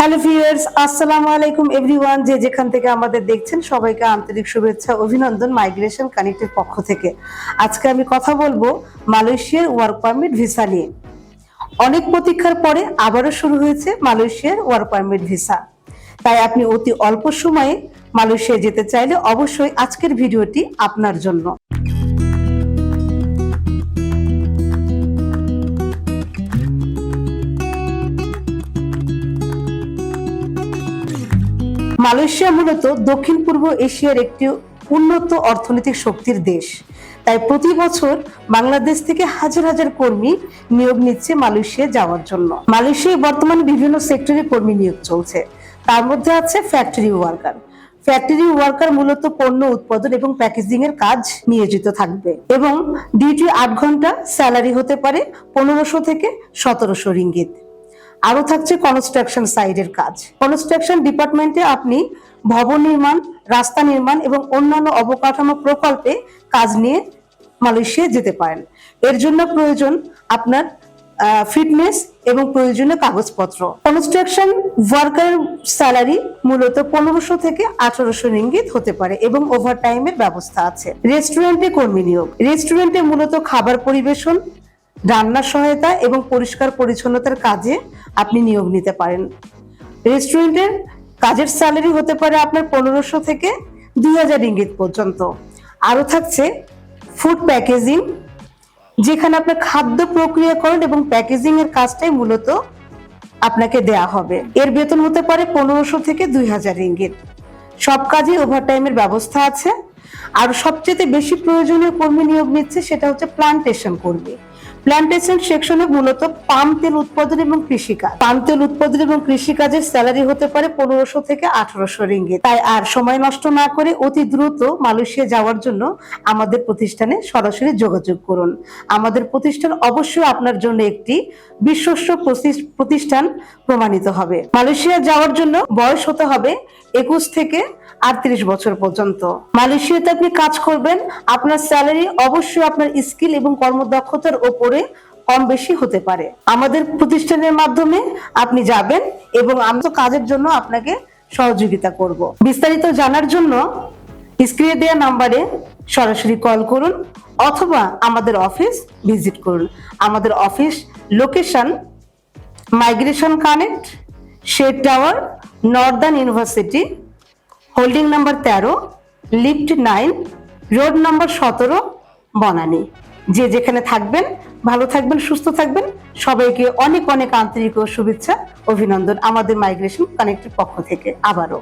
Hello viewers, আসসালামু আলাইকুম everyone. যে যেখান থেকে আমাদের দেখছেন সবাইকে আন্তরিক শুভেচ্ছা অভিনন্দন মাইগ্রেশন কানেক্টের পক্ষ থেকে। আজকে আমি কথা বলবো মালয়েশিয়ার ওয়ার্ক পারমিট ভিসা নিয়ে। অনেক প্রতীক্ষার পরে আবারও শুরু হয়েছে মালয়েশিয়ার ওয়ার্ক পারমিট ভিসা। তাই আপনি অতি অল্প সময়ে মালয়েশিয়া যেতে চাইলে অবশ্যই আজকের ভিডিওটি আপনার জন্য। মালয়েশিয়া মূলত দক্ষিণ পূর্ব এশিয়ার একটি উন্নত অর্থনৈতিক শক্তির দেশ। তাই প্রতি বছর বাংলাদেশ থেকে হাজার হাজার কর্মী নিয়োগ নিচ্ছে মালয়েশিয়া যাওয়ার জন্য। মালয়েশিয়ায় বর্তমানে বিভিন্ন সেক্টরে কর্মী নিয়োগ চলছে। তার মধ্যে আছে ফ্যাক্টরি ওয়ার্কার। ফ্যাক্টরি ওয়ার্কার মূলত পণ্য উৎপাদন এবং প্যাকেজিং এর কাজ নিয়োজিত থাকবে এবং ডিউটি 8 ঘন্টা, স্যালারি হতে পারে 1500 থেকে 1700 রিঙ্গিত। আরো থাকছে কনস্ট্রাকশন সাইডের কাজ। কনস্ট্রাকশন ডিপার্টমেন্টে আপনি ভবন নির্মাণ, রাস্তা নির্মাণ এবং অন্যান্য অবকাঠামো প্রকল্পে কাজ নিয়ে মালয়েশিয়া যেতে পারেন। এর জন্য প্রয়োজন আপনার ফিটনেস এবং প্রয়োজনীয় কাগজপত্র। কনস্ট্রাকশন ওয়ার্কারের স্যালারি মূলত 1500 থেকে 1800 রিঙ্গিত হতে পারে এবং ওভারটাইমের ব্যবস্থা আছে। রেস্টুরেন্টে কর্মী নিয়োগ। রেস্টুরেন্টে মূলত খাবার পরিবেশন, রান্নার সহায়তা এবং পরিষ্কার পরিচ্ছন্নতার কাজে আপনি নিয়োগ নিতে পারেন। রেস্টুরেন্টের কাজের স্যালারি হতে পারে আপনার 1500 থেকে 2000 রিঙ্গিত পর্যন্ত। আরো থাকছে ফুড প্যাকেজিং, যেখানে আপনার খাদ্য প্রক্রিয়াকরণ এবং প্যাকেজিং এর কাজটাই মূলত আপনাকে দেয়া হবে। এর বেতন হতে পারে 1500 থেকে 2000 রিঙ্গিত। সব কাজে ওভারটাইমের ব্যবস্থা আছে। আর সবচেয়ে বেশি প্রয়োজনীয় কর্মী নিয়োগ নিচ্ছে সেটা হচ্ছে প্লান্টেশন কর্মী। প্লান্টেশন সেকশনে মূলত পাম তেল উৎপাদন এবং কৃষিকাজ। পাম তেল উৎপাদন এবং কৃষিকাজের স্যালারি হতে পারে 1500 থেকে 1800 রিঙ্গিত। তাই আর সময় নষ্ট না করে অতি দ্রুত মালয়েশিয়া যাওয়ার জন্য আমাদের প্রতিষ্ঠানে সরাসরি যোগাযোগ করুন। আমাদের প্রতিষ্ঠান অবশ্যই আপনার জন্য একটি বিশ্বস্ত প্রতিষ্ঠান প্রমাণিত হবে। মালয়েশিয়া যাওয়ার জন্য বয়স হতে হবে 21 থেকে 38 বছর পর্যন্ত। মালয়েশিয়াতে আপনি কাজ করবেন, আপনার স্যালারি অবশ্যই আপনার স্কিল এবং কর্মদক্ষতার উপরে কম বেশি হতে পারে। আমাদের প্রতিষ্ঠানের মাধ্যমে আপনি যাবেন এবং আমরা কাজের জন্য আপনাকে সহযোগিতা করব। বিস্তারিত জানার জন্য স্ক্রিনে দেওয়া নাম্বারে সরাসরি কল করুন অথবা আমাদের অফিস ভিজিট করুন। আমাদের office location Migration Connect, Shade Tower, Northern University, holding number 13, lift 9, road number 17, Banani. যে যেখানে থাকবেন ভালো থাকবেন, সুস্থ থাকবেন। সবাইকে অনেক অনেক আন্তরিক ও শুভেচ্ছা অভিনন্দন আমাদের মাইগ্রেশন কানেক্টের পক্ষ থেকে আবারও।